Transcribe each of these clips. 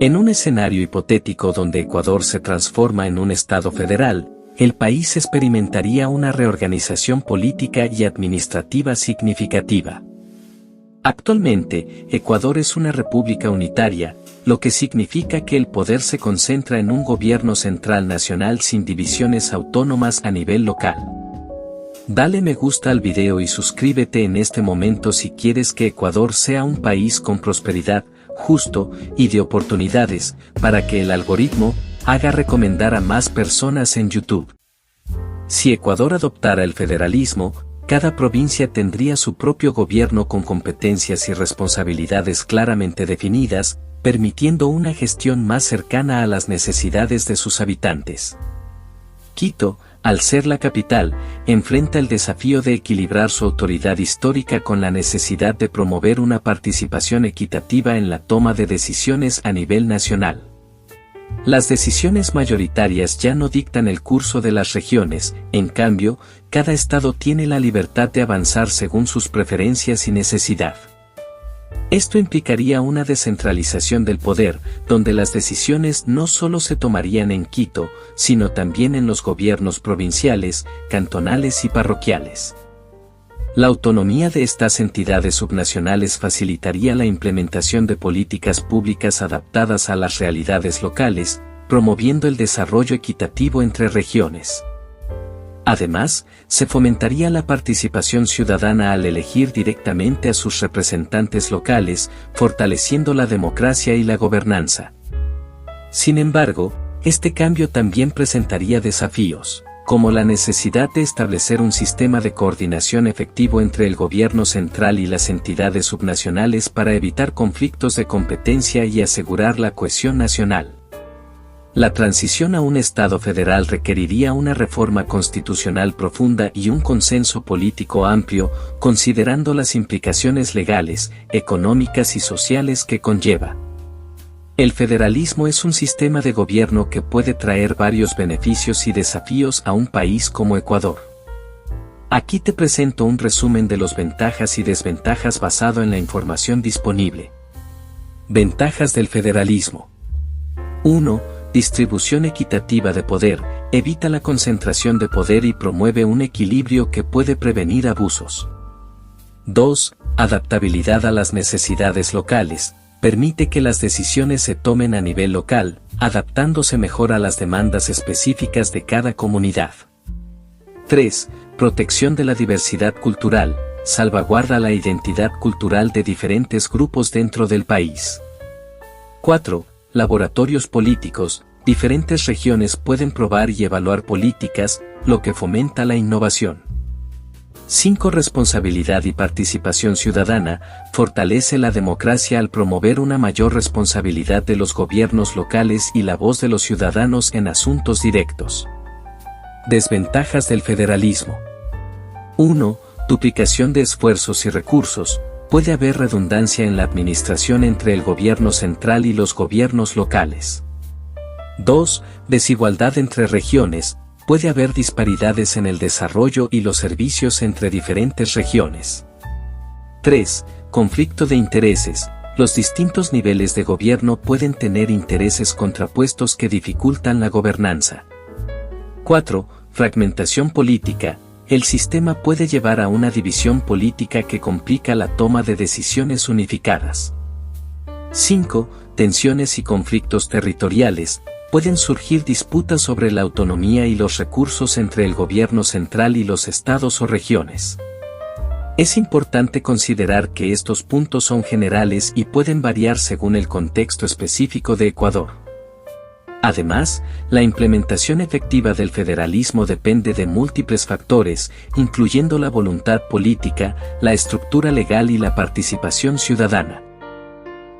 En un escenario hipotético donde Ecuador se transforma en un Estado federal, el país experimentaría una reorganización política y administrativa significativa. Actualmente, Ecuador es una república unitaria, lo que significa que el poder se concentra en un gobierno central nacional sin divisiones autónomas a nivel local. Dale me gusta al video y suscríbete en este momento si quieres que Ecuador sea un país con prosperidad, justo y de oportunidades, para que el algoritmo haga recomendar a más personas en YouTube. Si Ecuador adoptara el federalismo, cada provincia tendría su propio gobierno con competencias y responsabilidades claramente definidas, permitiendo una gestión más cercana a las necesidades de sus habitantes. Quito, al ser la capital, enfrenta el desafío de equilibrar su autoridad histórica con la necesidad de promover una participación equitativa en la toma de decisiones a nivel nacional. Las decisiones mayoritarias ya no dictan el curso de las regiones, en cambio, cada estado tiene la libertad de avanzar según sus preferencias y necesidad. Esto implicaría una descentralización del poder, donde las decisiones no solo se tomarían en Quito, sino también en los gobiernos provinciales, cantonales y parroquiales. La autonomía de estas entidades subnacionales facilitaría la implementación de políticas públicas adaptadas a las realidades locales, promoviendo el desarrollo equitativo entre regiones. Además, se fomentaría la participación ciudadana al elegir directamente a sus representantes locales, fortaleciendo la democracia y la gobernanza. Sin embargo, este cambio también presentaría desafíos, como la necesidad de establecer un sistema de coordinación efectivo entre el gobierno central y las entidades subnacionales para evitar conflictos de competencia y asegurar la cohesión nacional. La transición a un Estado federal requeriría una reforma constitucional profunda y un consenso político amplio, considerando las implicaciones legales, económicas y sociales que conlleva. El federalismo es un sistema de gobierno que puede traer varios beneficios y desafíos a un país como Ecuador. Aquí te presento un resumen de las ventajas y desventajas basado en la información disponible. Ventajas del federalismo. 1. Distribución equitativa de poder, evita la concentración de poder y promueve un equilibrio que puede prevenir abusos. 2. Adaptabilidad a las necesidades locales, permite que las decisiones se tomen a nivel local, adaptándose mejor a las demandas específicas de cada comunidad. 3. Protección de la diversidad cultural, salvaguarda la identidad cultural de diferentes grupos dentro del país. 4. Laboratorios políticos, diferentes regiones pueden probar y evaluar políticas, lo que fomenta la innovación. 5. Responsabilidad y participación ciudadana, fortalece la democracia al promover una mayor responsabilidad de los gobiernos locales y la voz de los ciudadanos en asuntos directos. Desventajas del federalismo. 1. Duplicación de esfuerzos y recursos. Puede haber redundancia en la administración entre el gobierno central y los gobiernos locales. 2. Desigualdad entre regiones. Puede haber disparidades en el desarrollo y los servicios entre diferentes regiones. 3. Conflicto de intereses. Los distintos niveles de gobierno pueden tener intereses contrapuestos que dificultan la gobernanza. 4. Fragmentación política. El sistema puede llevar a una división política que complica la toma de decisiones unificadas. 5. Tensiones y conflictos territoriales. Pueden surgir disputas sobre la autonomía y los recursos entre el gobierno central y los estados o regiones. Es importante considerar que estos puntos son generales y pueden variar según el contexto específico de Ecuador. Además, la implementación efectiva del federalismo depende de múltiples factores, incluyendo la voluntad política, la estructura legal y la participación ciudadana.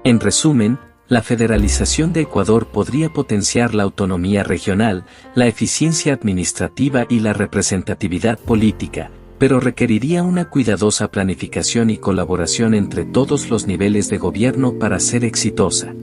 En resumen, la federalización de Ecuador podría potenciar la autonomía regional, la eficiencia administrativa y la representatividad política, pero requeriría una cuidadosa planificación y colaboración entre todos los niveles de gobierno para ser exitosa.